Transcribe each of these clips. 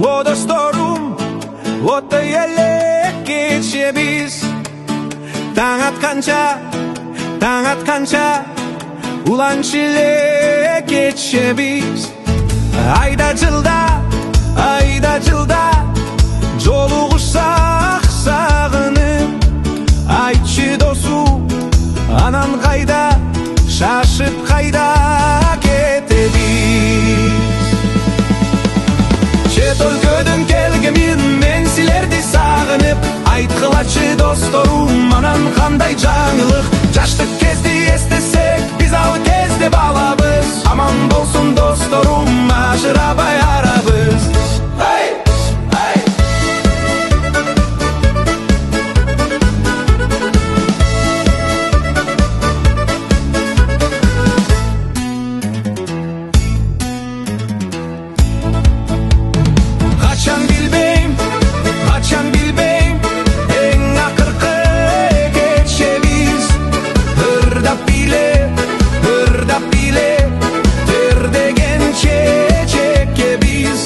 O dostorum, o'tday elek geçebiz. Taң atkança ulan çile geçebiz. Ayda жылда жолугушсак сагынып, айтчы досум, анан кайда, шашып кайда кетебиз? Чет өлкөдөн келгемин мен силерди сагынып, айткылачы досторум, анан кандай жаңылык? Жаштык кезди эстесек, биз ал кезде балабыз. Аман болсун досторум, ажырабай арабыз. Kaçan bilbeyim, en akırkı geçebiz. Hırdap bile, terdegen çekebiz.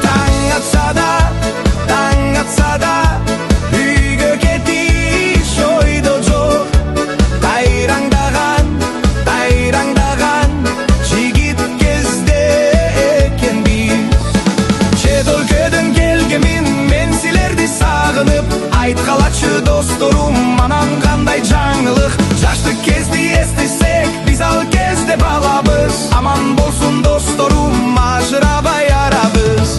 Taң atsa da, üygö ketiş oydo jok. Tayrаңдаган, жигит кезде экенбиз. Чет өлкөдөн келгемин мен силерди сагынып, айткалачы досторум, анан кандай жаңылык? Жаштык кезди эстесек, биз ал кезде балабыз. Аман болсун досторум, ажырабай арабыз.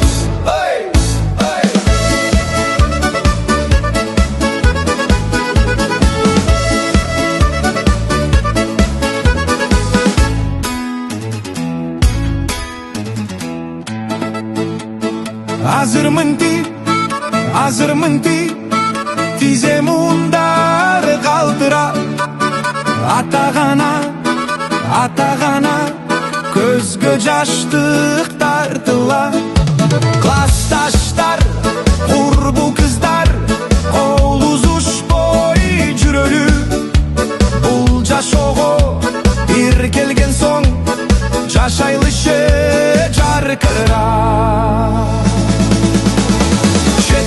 Азырмын ти, тизем ундары калтыра. Атагана, көзгө жаштык тартыла. Классташтар, курбу кыздар, кол узушпой жүрөлү. Бул жашоого бир келген соң, жашайлышы жаркырак.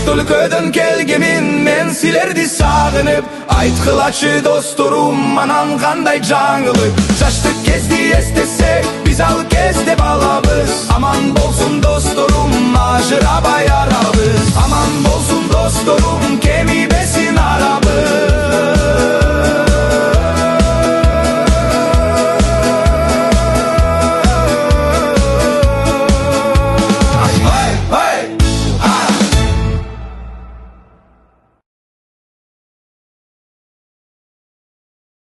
Өлкөдөн келгемин мен силерди сагынып, айткылачы досторум, анан кандай жаңылык? Жаштык кезди эстесек, биз ал кезде балабыз. Аман болсун досторум,